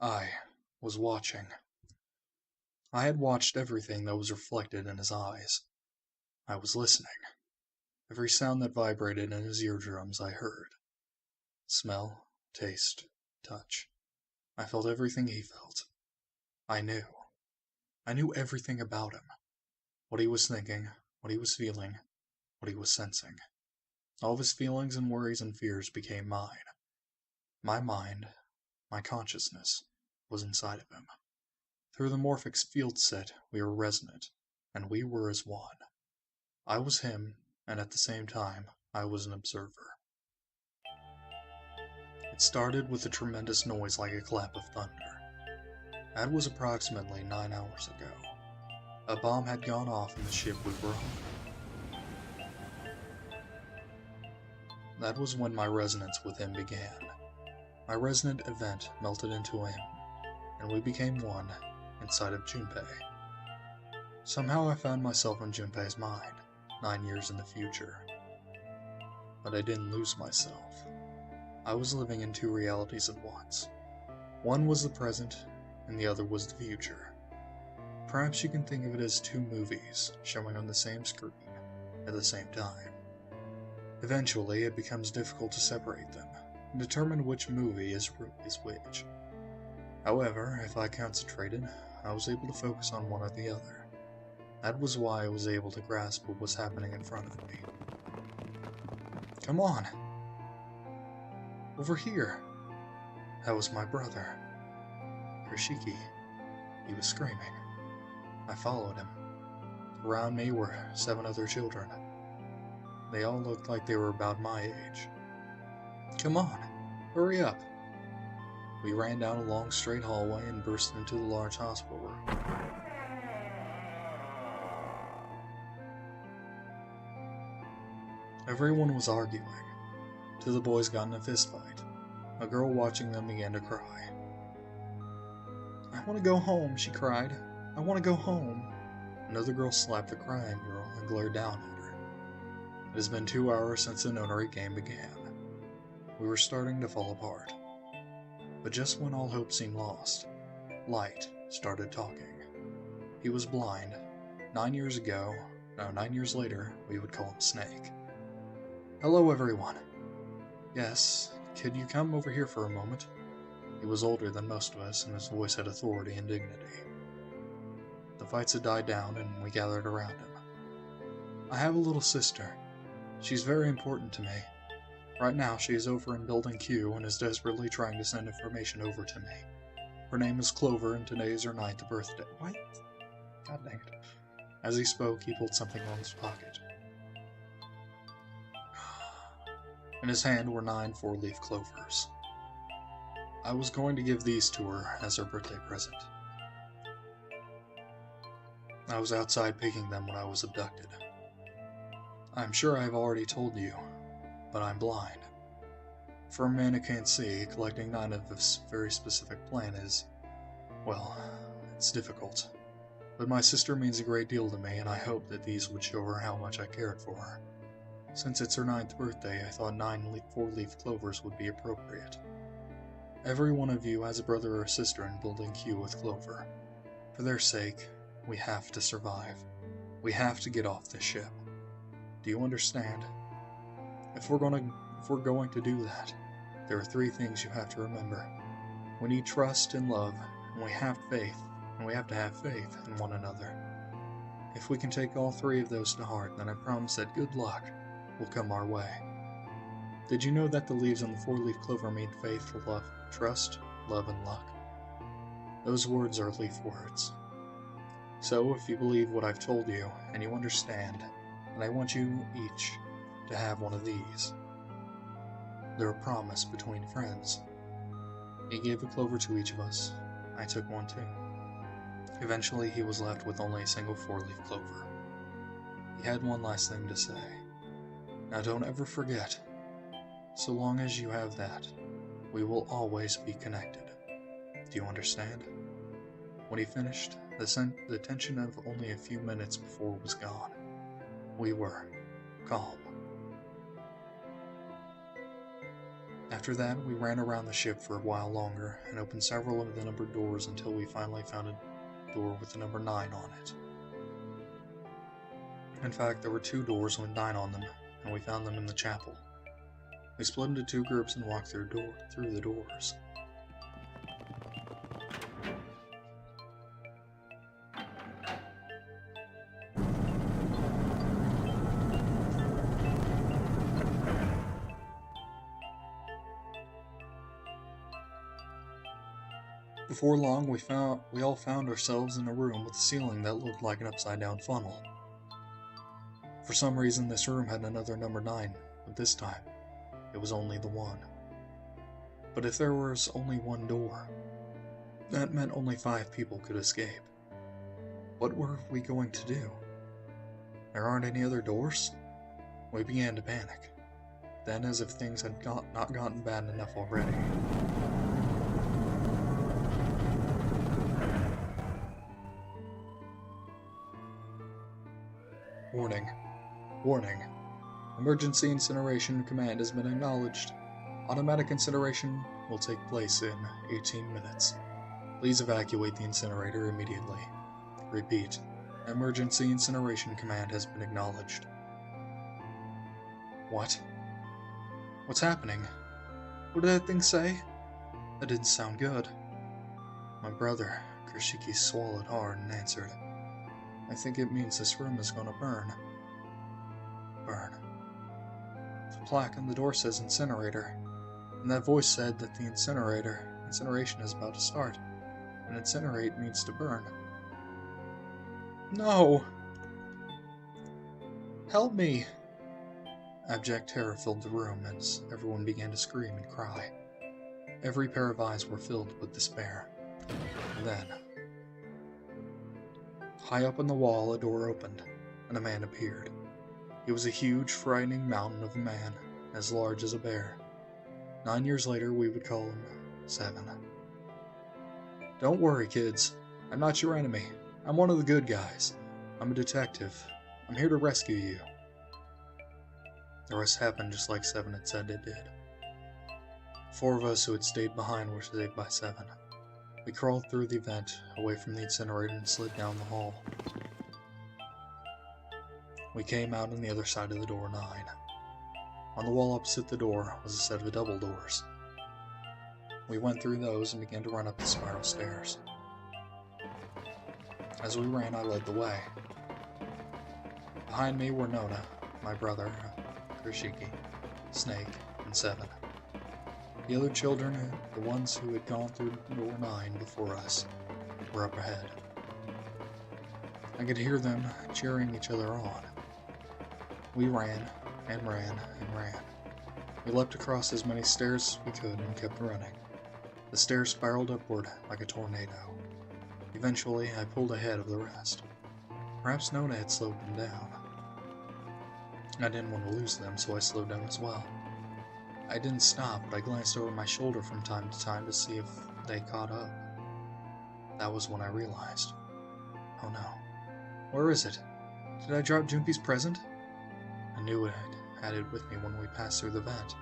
I was watching. I had watched everything that was reflected in his eyes. I was listening. Every sound that vibrated in his eardrums I heard. Smell, taste, touch. I felt everything he felt. I knew. I knew everything about him. What he was thinking, what he was feeling, what he was sensing. All of his feelings and worries and fears became mine. My mind, my consciousness, was inside of him. Through the morphic's field set, we were resonant, and we were as one. I was him, and at the same time, I was an observer. It started with a tremendous noise like a clap of thunder. That was approximately 9 hours ago. A bomb had gone off in the ship we were on. That was when my resonance with him began. My resonant event melted into him, and we became one inside of Junpei. Somehow I found myself in Junpei's mind, 9 years in the future. But I didn't lose myself. I was living in two realities at once. One was the present, and the other was the future. Perhaps you can think of it as two movies showing on the same screen at the same time. Eventually, it becomes difficult to separate them and determine which movie is which. However, if I concentrated, I was able to focus on one or the other. That was why I was able to grasp what was happening in front of me. Come on! Over here! That was my brother, Krishiki. He was screaming. I followed him. Around me were 7 other children. They all looked like they were about my age. Come on, hurry up! We ran down a long straight hallway and burst into the large hospital room. Everyone was arguing. 2 of the boys got in a fistfight. A girl watching them began to cry. I want to go home, she cried. I want to go home. Another girl slapped the crying girl and glared down at her. It has been 2 hours since the notary game began. We were starting to fall apart. But just when all hope seemed lost, Light started talking. He was blind. 9 years later, we would call him Snake. Hello, everyone. Yes, could you come over here for a moment? He was older than most of us, and his voice had authority and dignity. The fights had died down, and we gathered around him. I have a little sister. She's very important to me. Right now, she is over in Building Q and is desperately trying to send information over to me. Her name is Clover, and today is her 9th birthday. What? God dang it. As he spoke, he pulled something from his pocket. In his hand were 9 4-leaf clovers. I was going to give these to her as her birthday present. I was outside picking them when I was abducted. I'm sure I've already told you, but I'm blind. For a man who can't see, collecting 9 of this very specific plant is, well, it's difficult. But my sister means a great deal to me, and I hope that these would show her how much I cared for her. Since it's her 9th birthday, I thought 9 4-leaf clovers would be appropriate. Every one of you has a brother or sister in Building Q with Clover. For their sake, we have to survive. We have to get off this ship. Do you understand? If we're going to do that, there are 3 things you have to remember. We need trust and love, and we have faith, and we have to have faith in one another. If we can take all 3 of those to heart, then I promise that good luck will come our way. Did you know that the leaves on the 4-leaf clover mean faith, love, trust, love, and luck? Those words are leaf words. So, if you believe what I've told you, and you understand, then I want you each to have one of these. They're a promise between friends. He gave a clover to each of us. I took one too. Eventually, he was left with only a single 4-leaf clover. He had one last thing to say. Now don't ever forget, so long as you have that, we will always be connected. Do you understand? When he finished, the tension of only a few minutes before was gone. We were calm. After that, we ran around the ship for a while longer and opened several of the numbered doors until we finally found a door with the number 9 on it. In fact, there were 2 doors with 9 on them, and we found them in the chapel. We split into 2 groups and walked through the doors. Before long, we all found ourselves in a room with a ceiling that looked like an upside-down funnel. For some reason, this room had another number 9, but this time, it was only the 1. But if there was only 1 door, that meant only 5 people could escape. What were we going to do? There aren't any other doors? We began to panic. Then, as if things had not gotten bad enough already, Warning. Warning. Emergency incineration command has been acknowledged. Automatic incineration will take place in 18 minutes. Please evacuate the incinerator immediately. Repeat. Emergency incineration command has been acknowledged. What? What's happening? What did that thing say? That didn't sound good. My brother, Krishiki, swallowed hard and answered, I think it means this room is going to burn. Burn. The plaque on the door says incinerator, and that voice said that the incineration is about to start, and incinerate means to burn. No! Help me! Abject terror filled the room as everyone began to scream and cry. Every pair of eyes were filled with despair. And then, high up on the wall, a door opened, and a man appeared. He was a huge, frightening mountain of a man, as large as a bear. 9 years later, we would call him 7. Don't worry, kids. I'm not your enemy. I'm one of the good guys. I'm a detective. I'm here to rescue you. The rest happened just like 7 had said it did. 4 of us who had stayed behind were saved by 7. We crawled through the vent, away from the incinerator, and slid down the hall. We came out on the other side of the door 9. On the wall opposite the door was a set of double doors. We went through those and began to run up the spiral stairs. As we ran, I led the way. Behind me were Nona, my brother, Krishiki, Snake, and 7. The other children, the ones who had gone through door 9 before us, were up ahead. I could hear them cheering each other on. We ran, and ran, and ran. We leapt across as many stairs as we could and kept running. The stairs spiraled upward like a tornado. Eventually, I pulled ahead of the rest. Perhaps Nona had slowed them down. I didn't want to lose them, so I slowed down as well. I didn't stop, but I glanced over my shoulder from time to time to see if they caught up. That was when I realized. Oh no. Where is it? Did I drop Junpei's present? I knew it had it with me when we passed through the vent.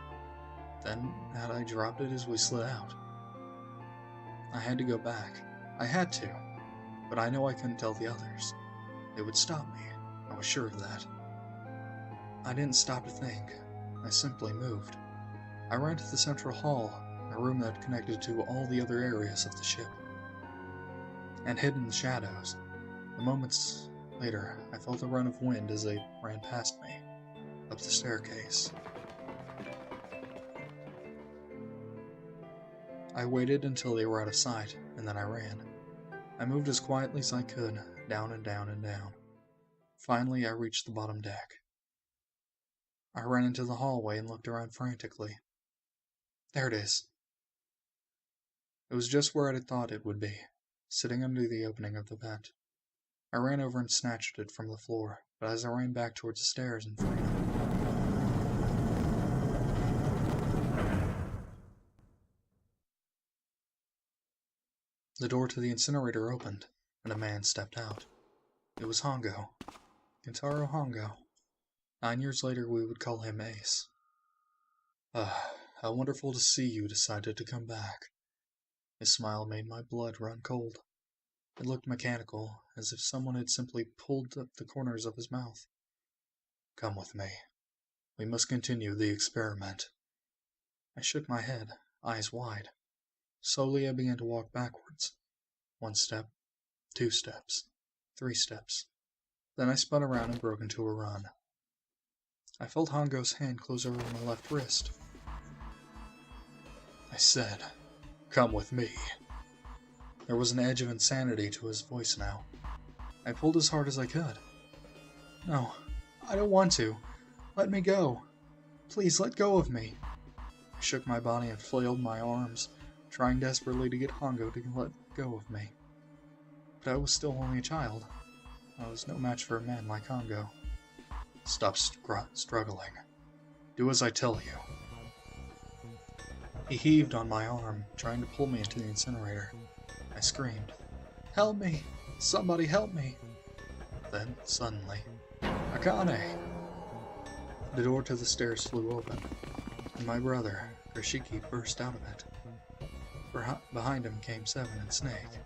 Then, had I dropped it as we slid out? I had to go back. I had to. But I know I couldn't tell the others. They would stop me. I was sure of that. I didn't stop to think. I simply moved. I ran to the central hall, a room that connected to all the other areas of the ship, and hid in the shadows. The moments later, I felt a run of wind as they ran past me, up the staircase. I waited until they were out of sight, and then I ran. I moved as quietly as I could, down and down and down. Finally, I reached the bottom deck. I ran into the hallway and looked around frantically. There it is. It was just where I had thought it would be, sitting under the opening of the vent. I ran over and snatched it from the floor, but as I ran back towards the stairs and freedom, the door to the incinerator opened, and a man stepped out. It was Hongo. Kentaro Hongo. 9 years later, we would call him Ace. How wonderful to see you decided to come back. His smile made my blood run cold. It looked mechanical, as if someone had simply pulled up the corners of his mouth. Come with me. We must continue the experiment. I shook my head, eyes wide. Slowly I began to walk backwards. 1 step, 2 steps, 3 steps. Then I spun around and broke into a run. I felt Hongo's hand close over my left wrist. I said, "Come with me." There was an edge of insanity to his voice now. I pulled as hard as I could. "No, I don't want to. Let me go. Please let go of me." I shook my body and flailed my arms, trying desperately to get Hongo to let go of me. But I was still only a child. I was no match for a man like Hongo. Stop struggling. Do as I tell you. He heaved on my arm, trying to pull me into the incinerator. I screamed, "Help me! Somebody help me!" Then, suddenly, Akane! The door to the stairs flew open, and my brother, Krishiki, burst out of it. Behind him came Seven and Snake.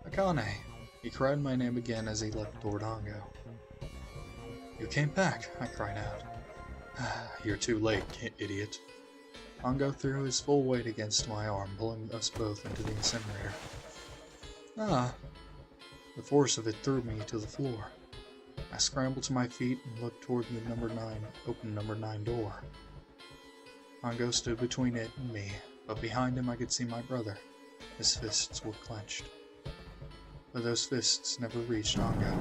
"Akane!" He cried my name again as he leapt toward Hongo. "You came back!" I cried out. "You're too late, idiot." Hongo threw his full weight against my arm, pulling us both into the incinerator. Ah! The force of it threw me to the floor. I scrambled to my feet and looked toward the open number 9 door. Hongo stood between it and me, but behind him I could see my brother. His fists were clenched. But those fists never reached Hongo.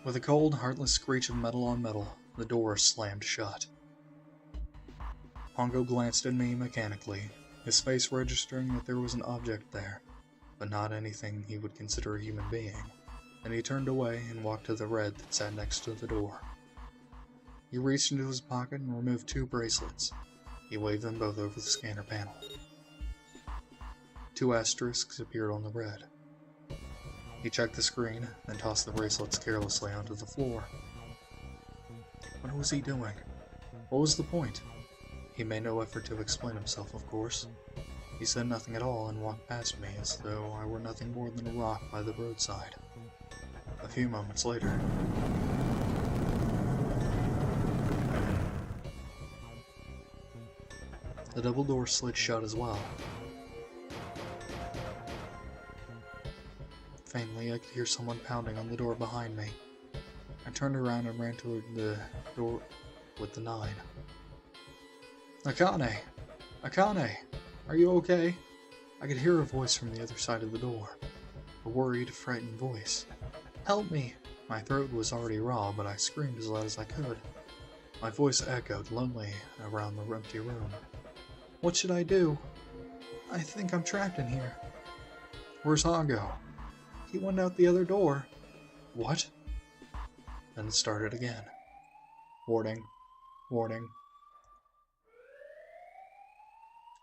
With a cold, heartless screech of metal on metal, the door slammed shut. Hongo glanced at me mechanically, his face registering that there was an object there, but not anything he would consider a human being. Then he turned away and walked to the red that sat next to the door. He reached into his pocket and removed 2 bracelets. He waved them both over the scanner panel. 2 asterisks appeared on the red. He checked the screen, then tossed the bracelets carelessly onto the floor. What was he doing? What was the point? He made no effort to explain himself, of course. He said nothing at all and walked past me as though I were nothing more than a rock by the roadside. A few moments later, the double door slid shut as well. Faintly, I could hear someone pounding on the door behind me. I turned around and ran toward the door with the 9. "Akane! Akane! Are you okay?" I could hear a voice from the other side of the door. A worried, frightened voice. "Help me!" My throat was already raw, but I screamed as loud as I could. My voice echoed lonely around the empty room. "What should I do? I think I'm trapped in here." "Where's Hongo?" "He went out the other door." "What?" Then it started again. Warning. Warning.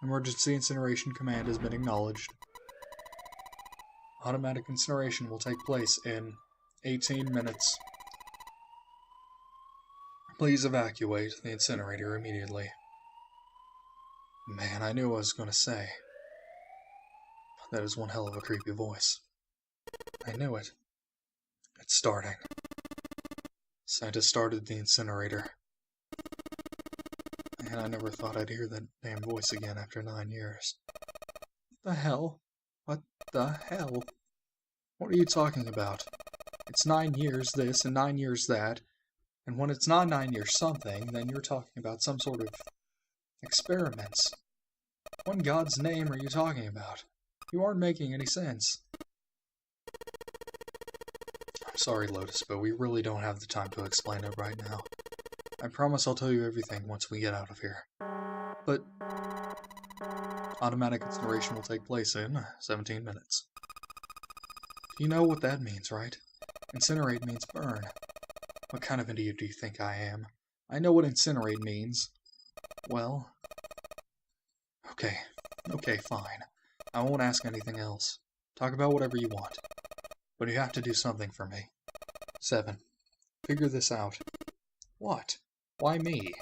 Emergency incineration command has been acknowledged. Automatic incineration will take place in 18 minutes. Please evacuate the incinerator immediately. Man, I knew what I was going to say. That is one hell of a creepy voice. I knew it. It's starting. Santa started the incinerator. And I never thought I'd hear that damn voice again after 9 years. The hell? What the hell? What are you talking about? It's 9 years this and 9 years that, and when it's not 9 years something, then you're talking about some sort of experiments. What in God's name are you talking about? You aren't making any sense. I'm sorry, Lotus, but we really don't have the time to explain it right now. I promise I'll tell you everything once we get out of here. But automatic incineration will take place in 17 minutes. You know what that means, right? Incinerate means burn. What kind of idiot do you think I am? I know what incinerate means. Well... Okay, fine. I won't ask anything else. Talk about whatever you want. But you have to do something for me. 7. Figure this out. What? Why me?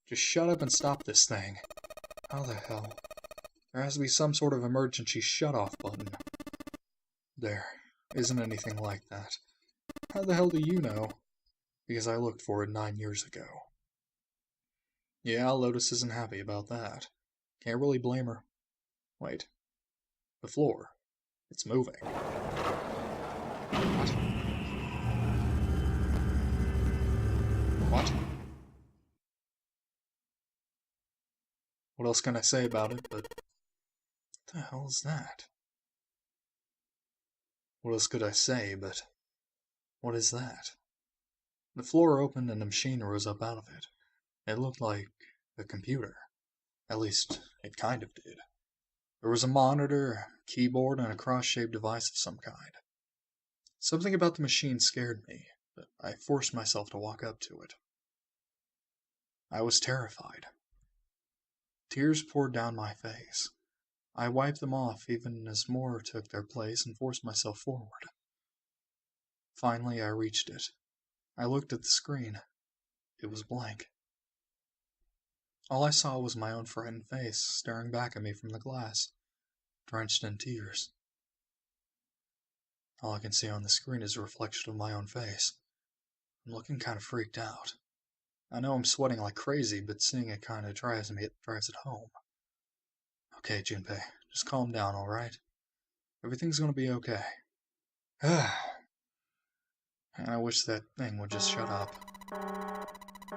Just shut up and stop this thing. How the hell? There has to be some sort of emergency shut-off button. There. Isn't anything like that. How the hell do you know? Because I looked for it 9 years ago. Yeah, Lotus isn't happy about that. Can't really blame her. Wait. The floor. It's moving. What? What? What else can I say about it, but... What the hell is that? What else could I say, but... What is that? The floor opened and a machine rose up out of it. It looked like a computer. At least, it kind of did. There was a monitor, a keyboard, and a cross-shaped device of some kind. Something about the machine scared me, but I forced myself to walk up to it. I was terrified. Tears poured down my face. I wiped them off even as more took their place and forced myself forward. Finally, I reached it. I looked at the screen. It was blank. All I saw was my own frightened face staring back at me from the glass, drenched in tears. All I can see on the screen is a reflection of my own face. I'm looking kind of freaked out. I know I'm sweating like crazy, but seeing it kind of drives it home. Okay, Junpei, just calm down, alright? Everything's gonna be okay. And I wish that thing would just shut up.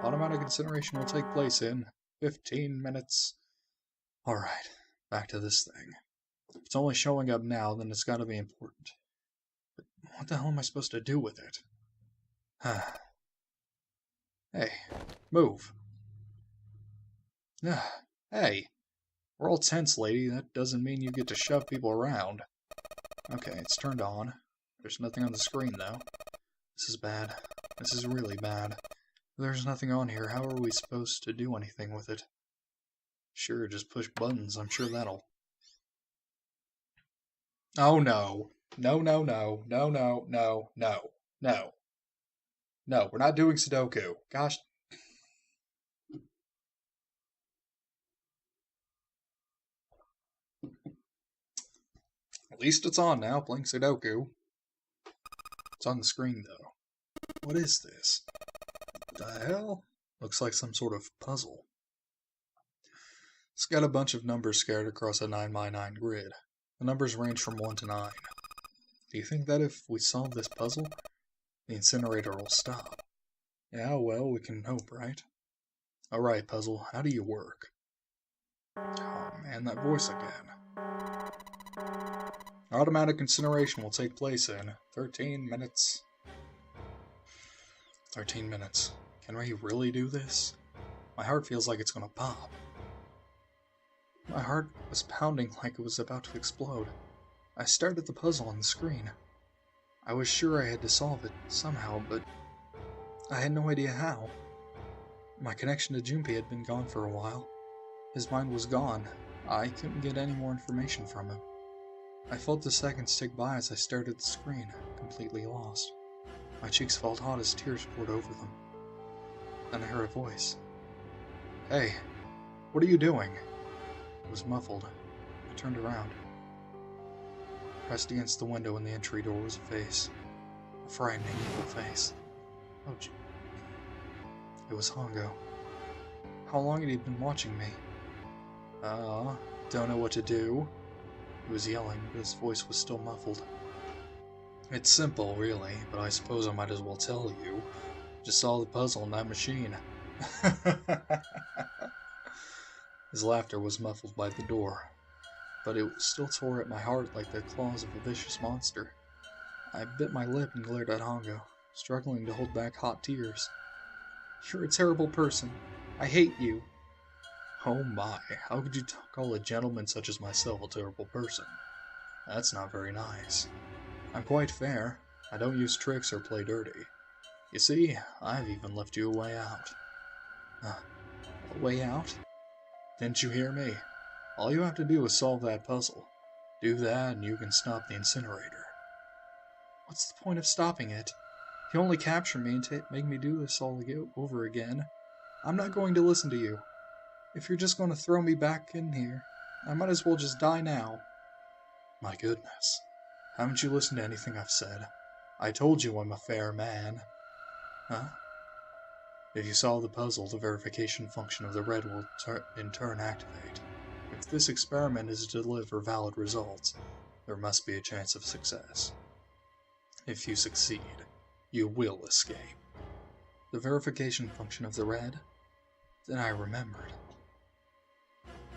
Automatic incineration will take place in 15 minutes. Alright, back to this thing. If it's only showing up now, then it's gotta be important. But what the hell am I supposed to do with it? Hey, move. Hey, we're all tense, lady. That doesn't mean you get to shove people around. Okay, it's turned on. There's nothing on the screen, though. This is bad. This is really bad. If there's nothing on here, how are we supposed to do anything with it? Sure, just push buttons. I'm sure that'll... Oh, no. No, no, no. No, no, no, no. No. No, we're not doing Sudoku. Gosh. At least it's on now, playing Sudoku. It's on the screen, though. What is this? What the hell? Looks like some sort of puzzle. It's got a bunch of numbers scattered across a 9x9 grid. The numbers range from 1 to 9. Do you think that if we solve this puzzle, the incinerator will stop? Yeah, well, we can hope, right? Alright, puzzle, how do you work? Oh man, that voice again. Automatic incineration will take place in 13 minutes. 13 minutes. Can we really do this? My heart feels like it's gonna pop. My heart was pounding like it was about to explode. I stared at the puzzle on the screen. I was sure I had to solve it somehow, but I had no idea how. My connection to Junpei had been gone for a while. His mind was gone. I couldn't get any more information from him. I felt the seconds tick by as I stared at the screen, completely lost. My cheeks felt hot as tears poured over them. Then I heard a voice. Hey, what are you doing? It was muffled. I turned around. Pressed against the window in the entry door was a face. A frightening, evil face. Oh, it was Hongo. How long had he been watching me? Don't know what to do. He was yelling, but his voice was still muffled. It's simple, really, but I suppose I might as well tell you. Just solve the puzzle in that machine. His laughter was muffled by the door, but it still tore at my heart like the claws of a vicious monster. I bit my lip and glared at Hongo, struggling to hold back hot tears. You're a terrible person. I hate you. Oh my, how could you call a gentleman such as myself a terrible person? That's not very nice. I'm quite fair. I don't use tricks or play dirty. You see, I've even left you a way out. A way out? Didn't you hear me? All you have to do is solve that puzzle. Do that and you can stop the incinerator. What's the point of stopping it? You only capture me and make me do this all over again. I'm not going to listen to you. If you're just going to throw me back in here, I might as well just die now. My goodness. Haven't you listened to anything I've said? I told you I'm a fair man. Huh? If you solve the puzzle, the verification function of the red will in turn activate. If this experiment is to deliver valid results, there must be a chance of success. If you succeed, you will escape. The verification function of the red? Then I remembered.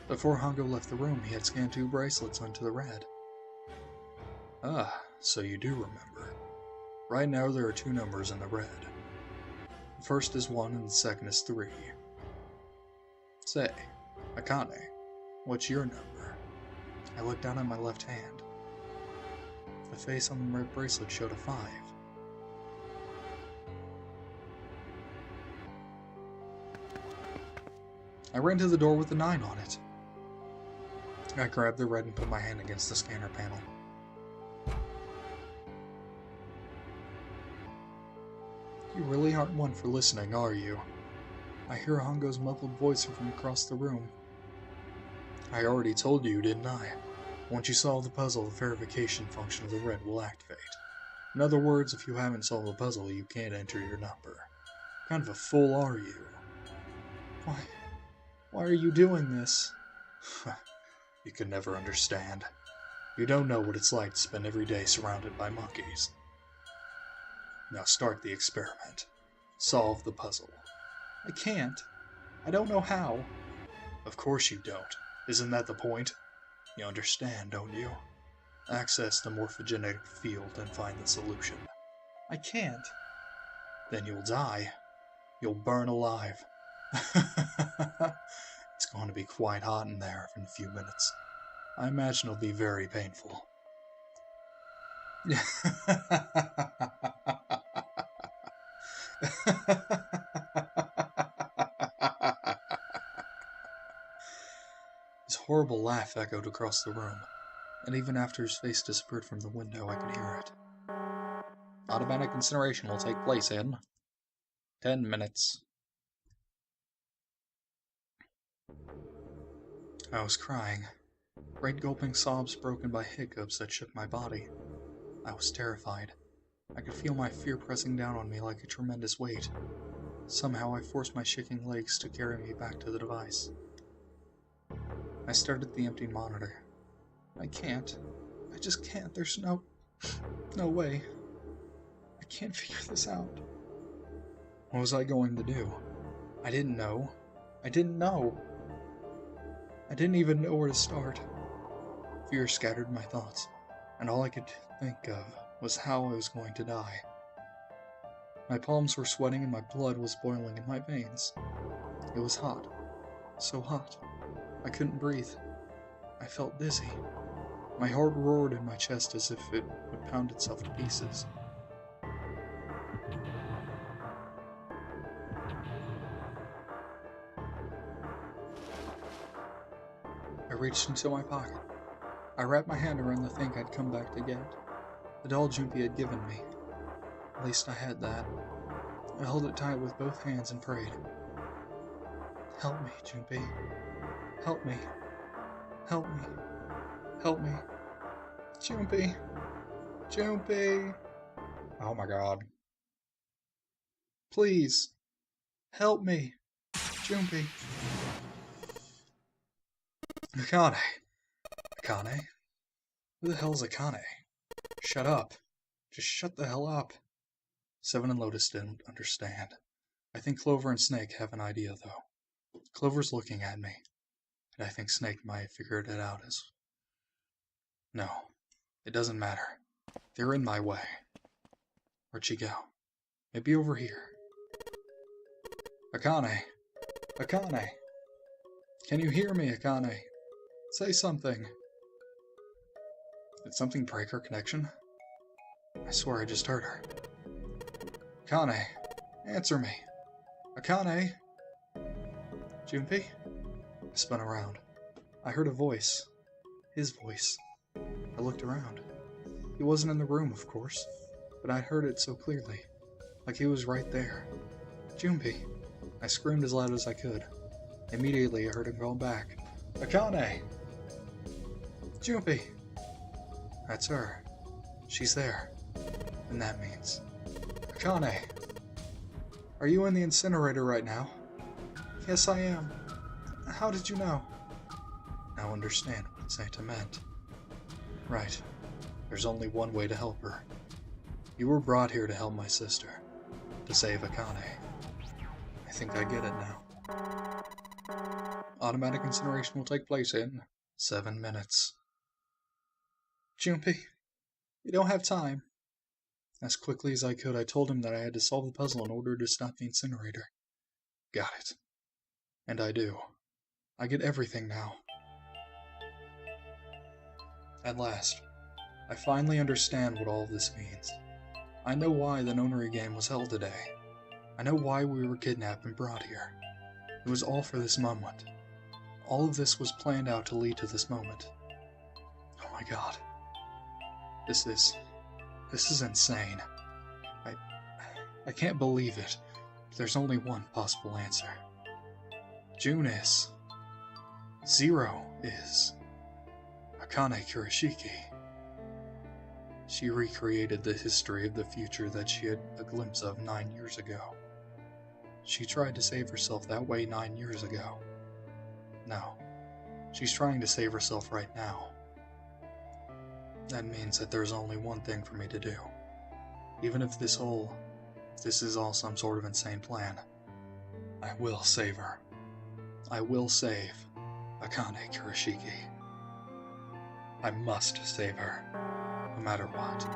Before Hongo left the room, he had scanned 2 bracelets onto the red. Ah, so you do remember. Right now there are 2 numbers in the red. The first is 1 and the second is 3. Say, Akane, what's your number? I looked down at my left hand. The face on the red bracelet showed a 5. I ran to the door with the 9 on it. I grabbed the red and put my hand against the scanner panel. You really aren't one for listening, are you? I hear Hongo's muffled voice from across the room. I already told you, didn't I? Once you solve the puzzle, the verification function of the red will activate. In other words, if you haven't solved the puzzle, you can't enter your number. What kind of a fool are you? Why are you doing this? You could never understand. You don't know what it's like to spend every day surrounded by monkeys. Now start the experiment. Solve the puzzle. I can't. I don't know how. Of course you don't. Isn't that the point? You understand, don't you? Access the morphogenetic field and find the solution. I can't. Then you'll die. You'll burn alive. It's going to be quite hot in there in a few minutes. I imagine it'll be very painful. His horrible laugh echoed across the room, and even after his face disappeared from the window, I could hear it. Automatic incineration will take place in 10 minutes. I was crying. Great gulping sobs broken by hiccups that shook my body. I was terrified. I could feel my fear pressing down on me like a tremendous weight. Somehow I forced my shaking legs to carry me back to the device. I stared at the empty monitor. I can't. I just can't. There's no way. I can't figure this out. What was I going to do? I didn't know. I didn't even know where to start. Fear scattered my thoughts, and all I could think of was how I was going to die. My palms were sweating and my blood was boiling in my veins. It was hot. So hot. I couldn't breathe. I felt dizzy. My heart roared in my chest as if it would pound itself to pieces. I reached into my pocket. I wrapped my hand around the thing I'd come back to get. The doll Junpei had given me. At least I had that. I held it tight with both hands and prayed. Help me, Junpei. Help me. Help me. Help me. Junpei. Junpei. Oh my god. Please. Help me. Junpei. Akane. Akane? Who the hell's Akane? Shut up. Just shut the hell up. Seven and Lotus didn't understand. I think Clover and Snake have an idea, though. Clover's looking at me, and I think Snake might have figured it out as... No, it doesn't matter. They're in my way. Where'd she go? Maybe over here. Akane! Akane! Can you hear me, Akane? Say something. Did something break her connection? I swear I just heard her. Akane, answer me. Akane? Junpei? I spun around. I heard a voice. His voice. I looked around. He wasn't in the room, of course, but I'd heard it so clearly. like he was right there. Junpei! I screamed as loud as I could. Immediately I heard him call back. Akane! Junpei! That's her. She's there. And that means... Akane! Are you in the incinerator right now? Yes, I am. How did you know? Now understand what Santa meant. Right. There's only one way to help her. You were brought here to help my sister. To save Akane. I think I get it now. Automatic incineration will take place in 7 minutes. Junpei, we don't have time. As quickly as I could, I told him that I had to solve the puzzle in order to stop the incinerator. Got it. And I do. I get everything now. At last, I finally understand what all of this means. I know why the nonary game was held today. I know why we were kidnapped and brought here. It was all for this moment. All of this was planned out to lead to this moment. Oh my god. This is insane. I can't believe it. There's only one possible answer. June is. 0 is. Akane Kurashiki. She recreated the history of the future that she had a glimpse of 9 years ago. She tried to save herself that way 9 years ago. No. She's trying to save herself right now. That means that there's only one thing for me to do. Even if this is all some sort of insane plan, I will save her. I will save Akane Kurashiki. I must save her, no matter what.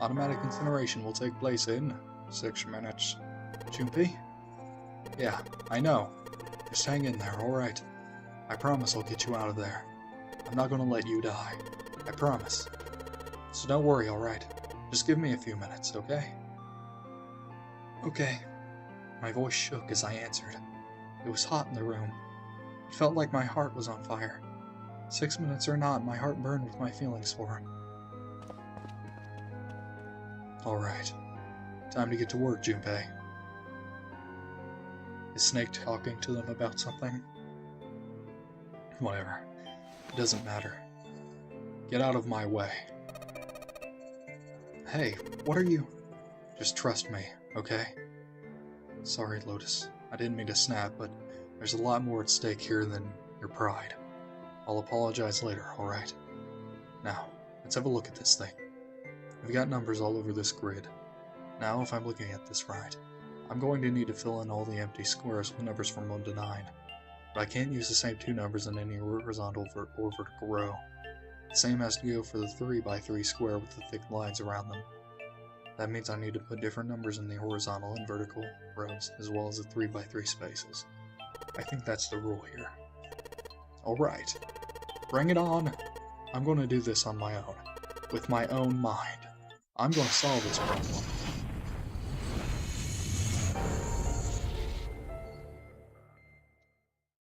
Automatic incineration will take place in 6 minutes. Junpei? Yeah, I know. Just hang in there, alright? I promise I'll get you out of there. I'm not gonna let you die. I promise. So don't worry, alright? Just give me a few minutes, okay? Okay. My voice shook as I answered. It was hot in the room. It felt like my heart was on fire. 6 minutes or not, my heart burned with my feelings for him. Alright. Time to get to work, Junpei. Is Snake talking to them about something? Whatever. It doesn't matter. Get out of my way. Hey, what are you? Just trust me, okay? Sorry, Lotus. I didn't mean to snap, but there's a lot more at stake here than your pride. I'll apologize later, alright? Now, let's have a look at this thing. We've got numbers all over this grid. Now, if I'm looking at this right, I'm going to need to fill in all the empty squares with numbers from 1 to 9. But I can't use the same 2 numbers in any horizontal or vertical row. The same has to go for the 3 by 3 square with the thick lines around them. That means I need to put different numbers in the horizontal and vertical rows, as well as the 3 by 3 spaces. I think that's the rule here. Alright, bring it on! I'm going to do this on my own, with my own mind. I'm going to solve this problem.